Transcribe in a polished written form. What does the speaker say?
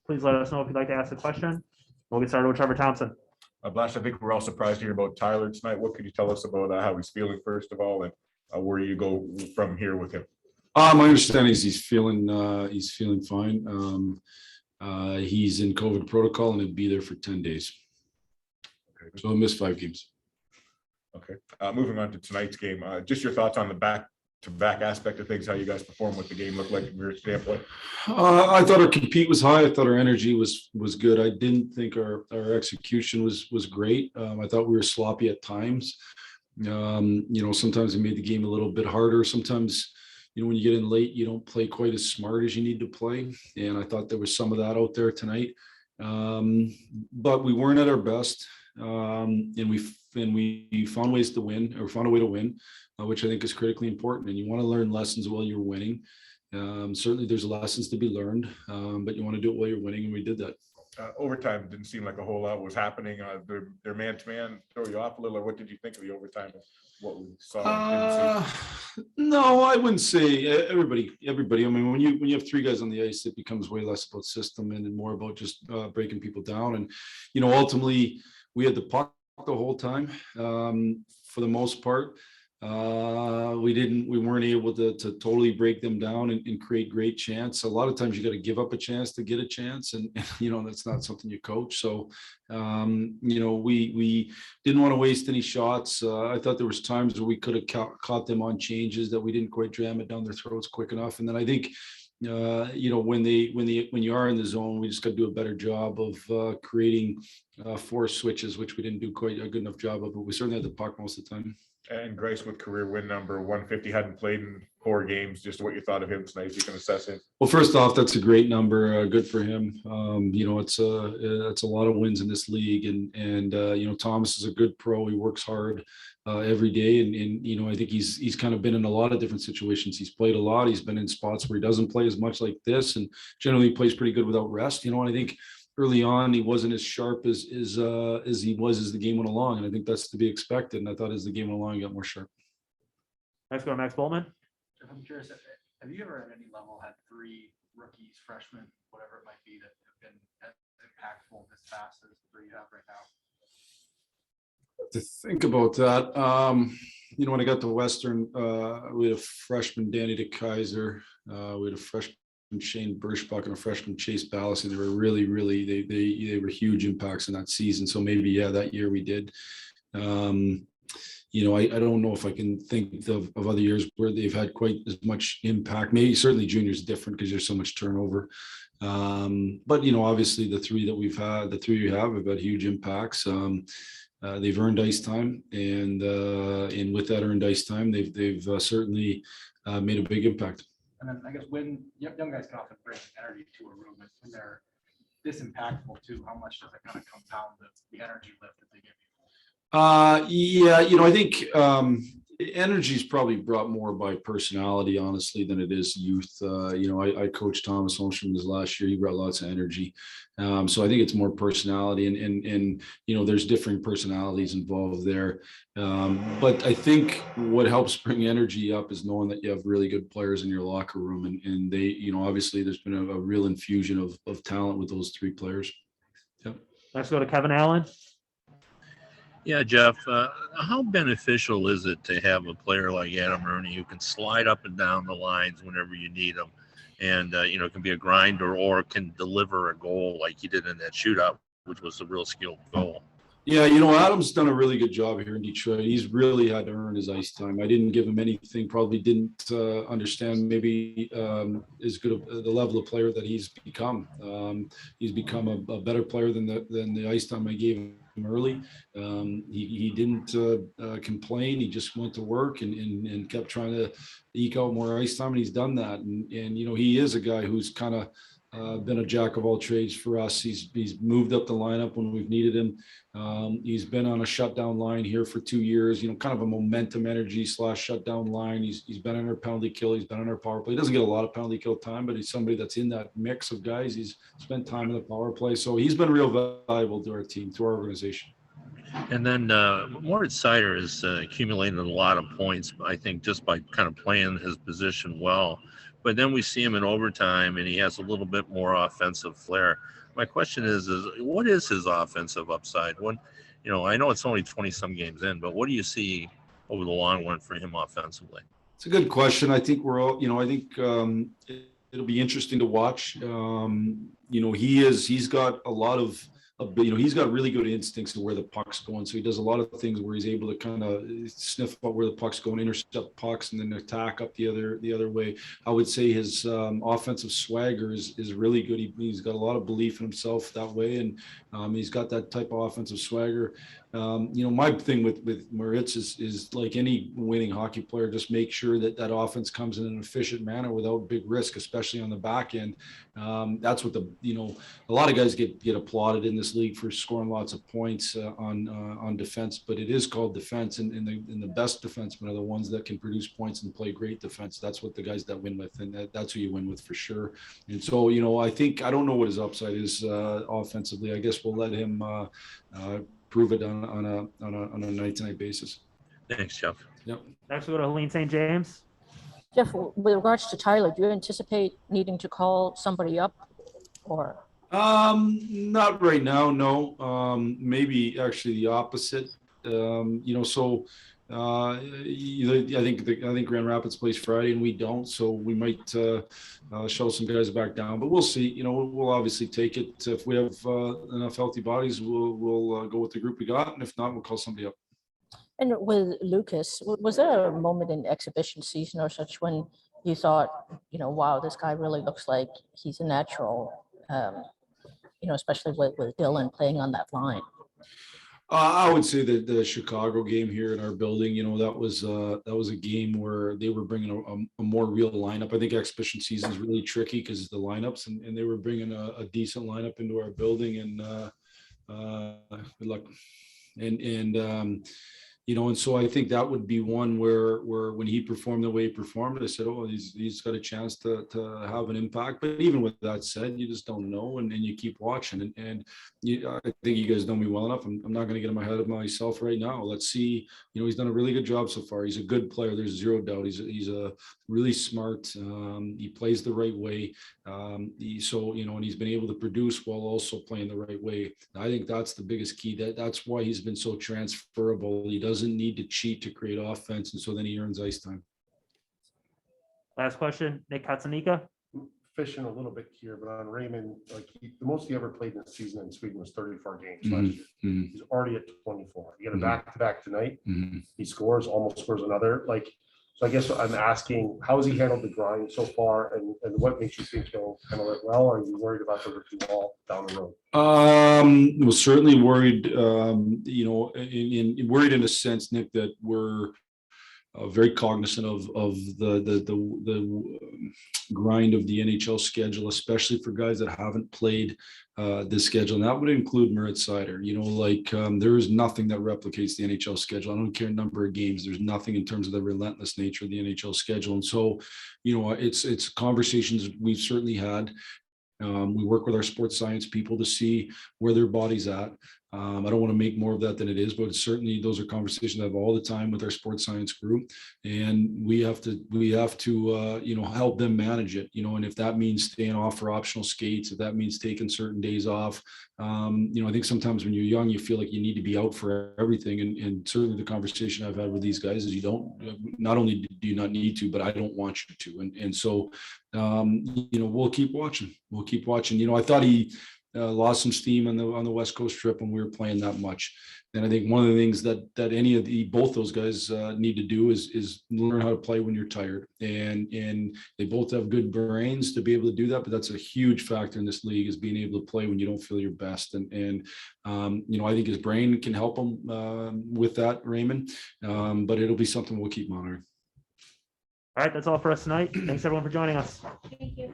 please let us know if you'd like to ask a question. We'll get started with Trevor Thompson. Blash, I think we're all surprised to hear about Tyler tonight. What could you tell us about how he's feeling, first of all, and where you go from here with him? My understanding is he's feeling fine. He's in COVID protocol and he'll be there for 10 days. Okay. So he'll miss 5 games. Okay. Moving on to tonight's game, just your thoughts on the back-to-back aspect of things, how you guys performed, what the game looked like from your standpoint. I thought our compete was high. I thought our energy was good. I didn't think our execution was great. I thought we were sloppy at times. Sometimes it made the game a little bit harder. Sometimes, when you get in late, you don't play quite as smart as you need to play. And I thought there was some of that out there tonight. But we weren't at our best. And we found ways to win, or found a way to win, which I think is critically important. And you want to learn lessons while you're winning. Certainly there's lessons to be learned, but you want to do it while you're winning, and we did that. Overtime didn't seem like a whole lot was happening. Their man-to-man throw you off a little, or what did you think of the overtime of what we saw? No, I wouldn't say everybody. I mean, when you have 3 guys on the ice, it becomes way less about system and more about just breaking people down. And ultimately we had the puck the whole time for the most part. We weren't able to totally break them down and create great chance. A lot of times you got to give up a chance to get a chance, and that's not something you coach. So we didn't want to waste any shots. I thought there was times where we could have caught them on changes that we didn't quite jam it down their throats quick enough. And then I think when you are in the zone, we just got to do a better job of creating force switches, which we didn't do quite a good enough job of, but we certainly had the puck most of the time. And Grace with career win number 150, hadn't played in 4 games. Just what you thought of him tonight, you can assess him. Well, first off, that's a great number. Good for him. It's a lot of wins in this league, and Thomas is a good pro. He works hard every day, and I think he's kind of been in a lot of different situations. He's played a lot. He's been in spots where he doesn't play as much like this, and generally plays pretty good without rest. And I think early on, he wasn't as sharp as he was as the game went along. And I think that's to be expected. And I thought as the game went along, he got more sharp. Next go to Max Boltman. I'm curious, have you ever at any level had 3 rookies, freshmen, whatever it might be, that have been as impactful as fast as the 3 you have right now? To think about that, when I got to Western, we had a freshman, Danny DeKaiser. We had a freshman, Shane Birschbach, and a freshman, Chase Ballas, and they were really they were huge impacts in that season. So maybe that year we did. I don't know if I can think of other years where they've had quite as much impact. Maybe certainly juniors different because there's so much turnover. But obviously the 3 that we've had, the 3 we have had huge impacts. They've earned ice time, and with that earned ice time, they've certainly made a big impact. And then I guess when young guys can often bring energy to a room, and when they're this impactful too, how much does it kind of compound the energy lift that they give you? I think energy is probably brought more by personality, honestly, than it is youth. I coached Thomas Holmstrom this last year. He brought lots of energy. So I think it's more personality, and there's different personalities involved there. But I think what helps bring energy up is knowing that you have really good players in your locker room, and they, obviously there's been a real infusion of talent with those 3 players. Yep. Let's go to Kevin Allen. Yeah, Jeff, how beneficial is it to have a player like Adam Rooney who can slide up and down the lines whenever you need him, and can be a grinder or can deliver a goal like he did in that shootout, which was a real skilled goal? Yeah, Adam's done a really good job here in Detroit. He's really had to earn his ice time. I didn't give him anything, probably didn't understand maybe as good of the level of player that he's become. He's become a better player than the ice time I gave him early. He didn't complain. He just went to work and kept trying to eke out more ice time, and he's done that. And he is a guy who's kind of been a jack of all trades for us. He's moved up the lineup when we've needed him. He's been on a shutdown line here for 2 years, kind of a momentum energy / shutdown line. He's been on our penalty kill. He's been on our power play. He doesn't get a lot of penalty kill time, but he's somebody that's in that mix of guys. He's spent time in the power play. So he's been real valuable to our team, to our organization. And then Moritz Seider has accumulated a lot of points, I think, just by kind of playing his position well. but then we see him in overtime and he has a little bit more offensive flair. My question is what is his offensive upside? When, you know, I know it's only 20 some games in, but what do you see over the long run for him offensively? It's a good question. I think we're all, I think it'll be interesting to watch. He's got a lot of, he's got really good instincts of where the puck's going. So he does a lot of things where he's able to kind of sniff out where the puck's going, intercept pucks, and then attack up the other way. I would say his offensive swagger is really good. He's got a lot of belief in himself that way, and he's got that type of offensive swagger. My thing with Moritz is like any winning hockey player, just make sure that offense comes in an efficient manner without big risk, especially on the back end. That's what a lot of guys get applauded in this league for scoring lots of points on defense, but it is called defense, and the best defensemen are the ones that can produce points and play great defense. That's what the guys that win with, and that's who you win with for sure. And so, I don't know what his upside is offensively. I guess we'll let him prove it on a night-to-night basis. Thanks, Jeff. Yep. Next, we go to Helene St. James. Jeff, with regards to Tyler, do you anticipate needing to call somebody up, or? Not right now, no. Maybe actually the opposite. I think Grand Rapids plays Friday and we don't, so we might show some guys back down, but we'll see. We'll obviously take it. If we have enough healthy bodies, we'll go with the group we got, and if not, we'll call somebody up. And with Lucas, was there a moment in exhibition season or such when you thought, wow, this guy really looks like he's a natural, especially with Dylan playing on that line? I would say that the Chicago game here in our building, that was a game where they were bringing a more real lineup. I think exhibition season is really tricky because of the lineups, and they were bringing a decent lineup into our building, and good luck. And so I think that would be one where when he performed the way he performed, I said, oh, he's got a chance to have an impact. But even with that said, you just don't know, and you keep watching. I think you guys know me well enough. I'm not going to get in my head of myself right now. Let's see. He's done a really good job so far. He's a good player. There's zero doubt. He's a really smart. He plays the right way. And he's been able to produce while also playing the right way. I think that's the biggest key. That's why he's been so transferable. He doesn't need to cheat to create offense, and so then he earns ice time. Last question, Nick Katsanika. Fishing a little bit here, but on Raymond, the most he ever played in the season in Sweden was 34 games last year. He's already at 24. You got a back-to-back tonight. He almost scores another. So I guess I'm asking, how has he handled the grind so far, and what makes you think he'll handle it well? Or are you worried about the rookie wall down the road? Was certainly worried, worried in a sense, Nick, that we're very cognizant of the grind of the NHL schedule, especially for guys that haven't played this schedule. And that would include Moritz Seider. There is nothing that replicates the NHL schedule. I don't care number of games. There's nothing in terms of the relentless nature of the NHL schedule. And so, it's conversations we've certainly had. We work with our sports science people to see where their body's at. I don't want to make more of that than it is, but certainly those are conversations I have all the time with our sports science group, and we have to help them manage it. And if that means staying off for optional skates, if that means taking certain days off, I think sometimes when you're young, you feel like you need to be out for everything, and certainly the conversation I've had with these guys is not only do you not need to, but I don't want you to, and so we'll keep watching. I thought he lost some steam on the West Coast trip when we were playing that much. And I think one of the things that both those guys need to do is learn how to play when you're tired. And they both have good brains to be able to do that. But that's a huge factor in this league, is being able to play when you don't feel your best. And I think his brain can help him with that, Raymond. But it'll be something we'll keep monitoring. All right, that's all for us tonight. Thanks everyone for joining us. Thank you.